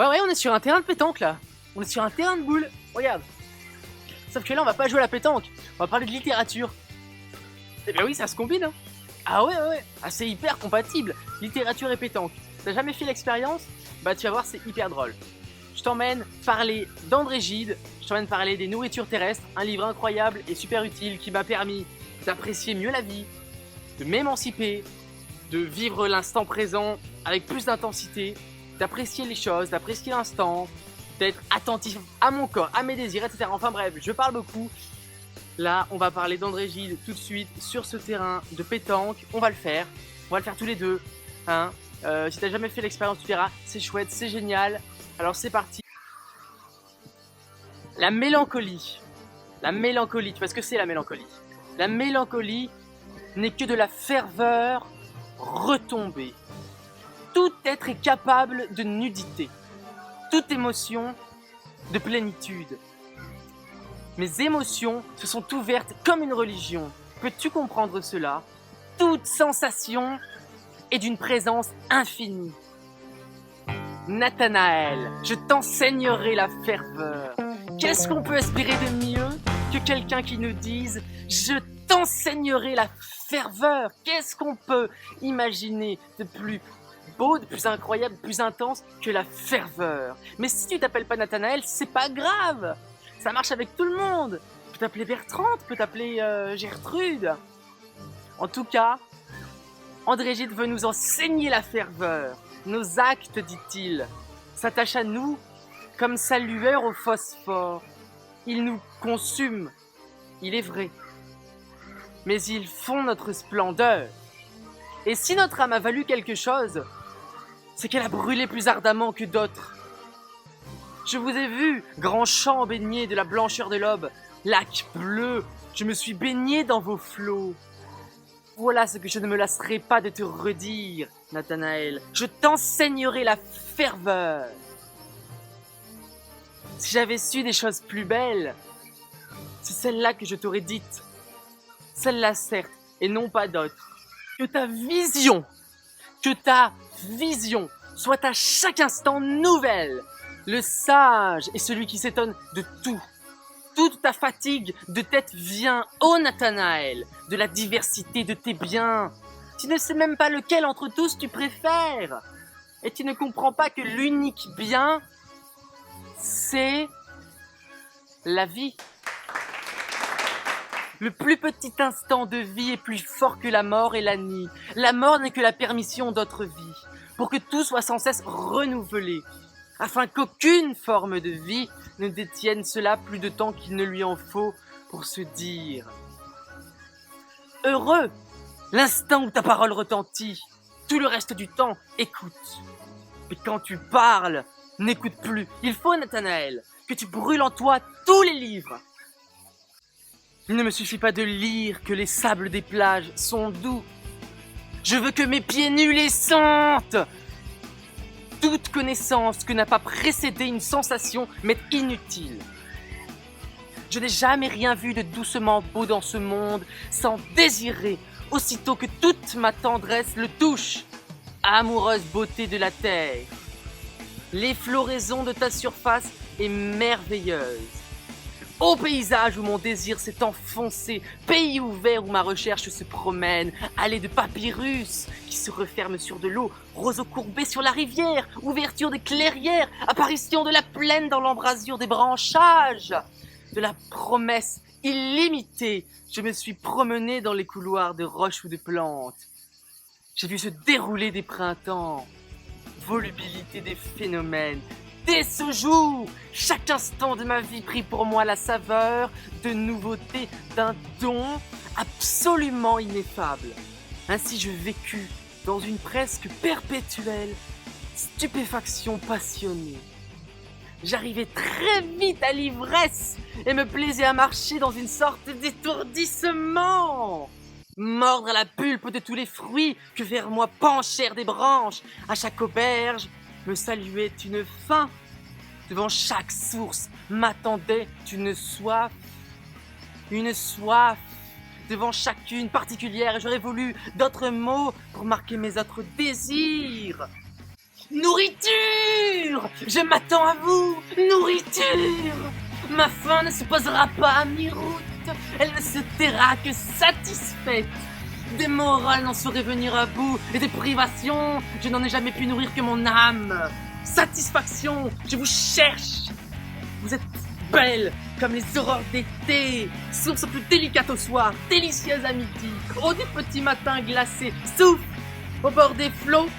Ouais, on est sur un terrain de pétanque là. On est sur un terrain de boules. Regarde. Sauf que là, on va pas jouer à la pétanque. On va parler de littérature. Eh bien oui, ça se combine, hein. Ah ouais. Ah, c'est hyper compatible. Littérature et pétanque. T'as jamais fait l'expérience? Bah tu vas voir, c'est hyper drôle. Je t'emmène parler d'André Gide. Je t'emmène parler des nourritures terrestres. Un livre incroyable et super utile qui m'a permis d'apprécier mieux la vie, de m'émanciper, de vivre l'instant présent avec plus d'intensité, d'apprécier les choses, d'apprécier l'instant, d'être attentif à mon corps, à mes désirs, etc. Enfin bref, je parle beaucoup. Là, on va parler d'André Gide tout de suite sur ce terrain de pétanque. On va le faire tous les deux. Hein. Si t'as jamais fait l'expérience, tu verras, c'est chouette, c'est génial. Alors c'est parti. La mélancolie. Tu vois ce que c'est la mélancolie? La mélancolie n'est que de la ferveur retombée. Tout être est capable de nudité. Toute émotion de plénitude. Mes émotions se sont ouvertes comme une religion. Peux-tu comprendre cela? Toute sensation est d'une présence infinie. Nathanaël, je t'enseignerai la ferveur. Qu'est-ce qu'on peut espérer de mieux que quelqu'un qui nous dise « Je t'enseignerai la ferveur ». Qu'est-ce qu'on peut imaginer de plus beau, de plus incroyable, de plus intense que la ferveur? Mais si tu t'appelles pas Nathanaël, c'est pas grave. Ça marche avec tout le monde. Tu peux t'appeler Bertrand, tu peux t'appeler Gertrude. En tout cas, André Gide veut nous enseigner la ferveur. Nos actes, dit-il, s'attachent à nous comme sa lueur au phosphore. Ils nous consument, il est vrai. Mais ils font notre splendeur. Et si notre âme a valu quelque chose, c'est qu'elle a brûlé plus ardemment que d'autres. Je vous ai vu, grand champ baigné de la blancheur de l'aube, lac bleu, je me suis baigné dans vos flots. Voilà ce que je ne me lasserai pas de te redire, Nathanaël. Je t'enseignerai la ferveur. Si j'avais su des choses plus belles, c'est celle-là que je t'aurais dite. Celle-là, certes, et non pas d'autres. Que ta vision soit à chaque instant nouvelle. Le sage est celui qui s'étonne de tout. Toute ta fatigue de tête vient, ô Nathanaël, de la diversité de tes biens. Tu ne sais même pas lequel entre tous tu préfères. Et tu ne comprends pas que l'unique bien, c'est la vie. Le plus petit instant de vie est plus fort que la mort et la nuit. La mort n'est que la permission d'autre vie, pour que tout soit sans cesse renouvelé, afin qu'aucune forme de vie ne détienne cela plus de temps qu'il ne lui en faut pour se dire. Heureux l'instant où ta parole retentit, tout le reste du temps, écoute. Mais quand tu parles, n'écoute plus. Il faut, Nathanaël, que tu brûles en toi tous les livres. Il ne me suffit pas de lire que les sables des plages sont doux. Je veux que mes pieds nus les sentent. Toute connaissance que n'a pas précédé une sensation m'est inutile. Je n'ai jamais rien vu de doucement beau dans ce monde sans désirer, aussitôt que toute ma tendresse le touche, amoureuse beauté de la terre. L'effloraison de ta surface est merveilleuse. Ô paysage où mon désir s'est enfoncé, pays ouvert où ma recherche se promène, allée de papyrus qui se referme sur de l'eau, roseaux courbés sur la rivière, ouverture des clairières, apparition de la plaine dans l'embrasure des branchages, de la promesse illimitée. Je me suis promené dans les couloirs de roches ou de plantes. J'ai vu se dérouler des printemps, volubilité des phénomènes. Dès ce jour, chaque instant de ma vie prit pour moi la saveur de nouveauté d'un don absolument ineffable. Ainsi je vécus dans une presque perpétuelle stupéfaction passionnée. J'arrivais très vite à l'ivresse et me plaisais à marcher dans une sorte d'étourdissement. Mordre à la pulpe de tous les fruits que vers moi penchèrent des branches. À chaque auberge me saluait une faim. Devant chaque source m'attendait une soif. Devant chacune particulière, j'aurais voulu d'autres mots pour marquer mes autres désirs. Nourriture! Je m'attends à vous! Nourriture! Ma faim ne se posera pas à mi-route. Elle ne se taira que satisfaite. Des morales n'en sauraient venir à bout, et des privations, je n'en ai jamais pu nourrir que mon âme. Satisfaction, je vous cherche. Vous êtes belle comme les aurores d'été, source plus délicate au soir, délicieuse à midi, eau du petit matin glacé, souffle au bord des flots,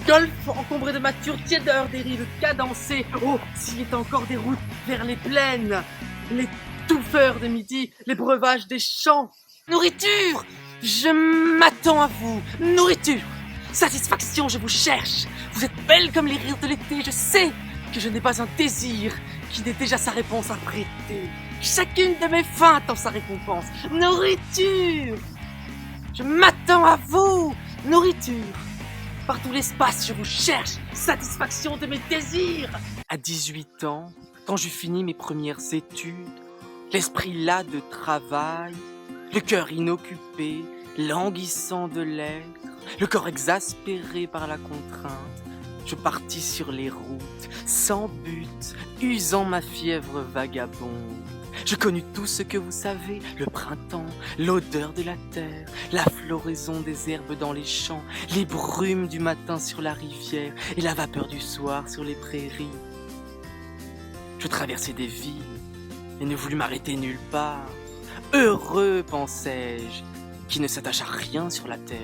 golfe encombré de matures, tiédeur des rives cadencées. Oh, s'il y était encore des routes vers les plaines, les touffeurs de midi, les breuvages des champs. Nourriture! Je m'attends à vous. Nourriture! Satisfaction, je vous cherche. Vous êtes belle comme les rires de l'été. Je sais que je n'ai pas un désir qui n'ait déjà sa réponse à prêter. Chacune de mes fins attend sa récompense. Nourriture! Je m'attends à vous. Nourriture! Par tout l'espace, je vous cherche. Satisfaction de mes désirs. À 18 ans, quand j'eus fini mes premières études, l'esprit las de travail, le cœur inoccupé, languissant de l'être, le corps exaspéré par la contrainte, je partis sur les routes, sans but, usant ma fièvre vagabonde. Je connus tout ce que vous savez, le printemps, l'odeur de la terre, la floraison des herbes dans les champs, les brumes du matin sur la rivière et la vapeur du soir sur les prairies. Je traversai des villes et ne voulus m'arrêter nulle part. Heureux, pensais-je, qui ne s'attache à rien sur la terre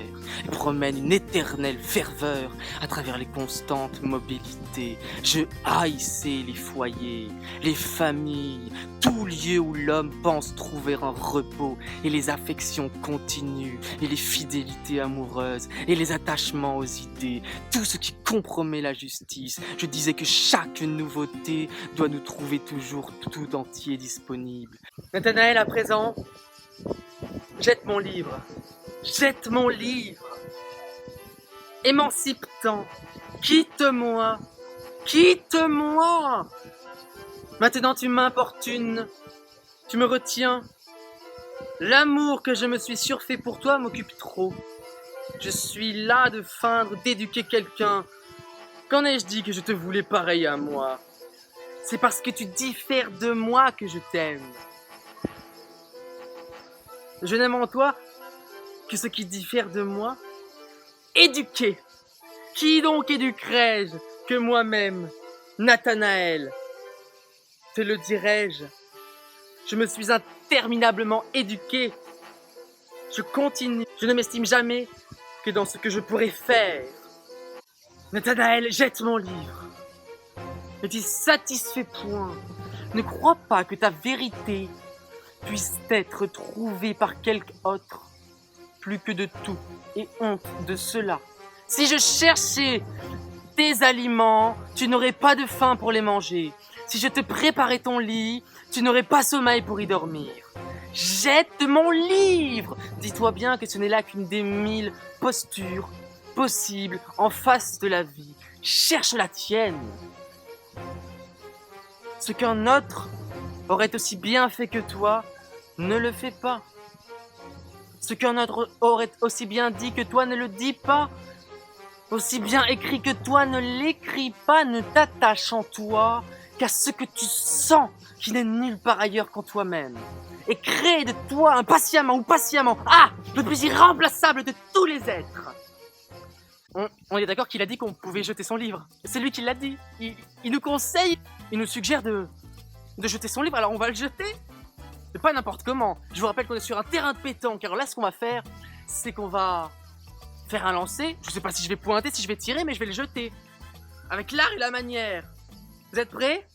et promène une éternelle ferveur à travers les constantes mobilités. Je haïssais les foyers, les familles, tout lieu où l'homme pense trouver un repos, et les affections continues, et les fidélités amoureuses, et les attachements aux idées, tout ce qui compromet la justice. Je disais que chaque nouveauté doit nous trouver toujours tout entier disponible. Nathanaël, à présent, jette mon livre, jette mon livre. Émancipe-t'en, quitte-moi, quitte-moi. Maintenant tu m'importunes, tu me retiens. L'amour que je me suis surfait pour toi m'occupe trop. Je suis là de feindre d'éduquer quelqu'un. Quand ai-je dit que je te voulais pareil à moi? C'est parce que tu diffères de moi que je t'aime. Je n'aime en toi que ce qui diffère de moi. Éduquer. Qui donc éduquerai-je que moi-même, Nathanaël? Te le dirai-je? Je me suis interminablement éduqué. Je continue. Je ne m'estime jamais que dans ce que je pourrais faire. Nathanaël, jette mon livre. Ne t'y satisfais point. Ne crois pas que ta vérité puisse être trouvée par quelque autre, plus que de tout, et honte de cela. Si je cherchais tes aliments, tu n'aurais pas de faim pour les manger. Si je te préparais ton lit, tu n'aurais pas sommeil pour y dormir. Jette mon livre! Dis-toi bien que ce n'est là qu'une des 1000 postures possibles en face de la vie. Cherche la tienne. Ce qu'un autre aurait aussi bien fait que toi, ne le fais pas. Ce qu'un autre aurait aussi bien dit que toi, ne le dis pas. Aussi bien écrit que toi, ne l'écris pas. Ne t'attache en toi qu'à ce que tu sens, qui n'est nulle part ailleurs qu'en toi-même. Et crée de toi, impatiemment ou patiemment, le plus irremplaçable de tous les êtres. On est d'accord qu'il a dit qu'on pouvait jeter son livre. C'est lui qui l'a dit. Il nous conseille, il nous suggère de jeter son livre, alors on va le jeter. Mais pas n'importe comment. Je vous rappelle qu'on est sur un terrain de pétanque. Alors là, ce qu'on va faire, c'est qu'on va faire un lancer. Je sais pas si je vais pointer, si je vais tirer, mais je vais le jeter. Avec l'art et la manière. Vous êtes prêts?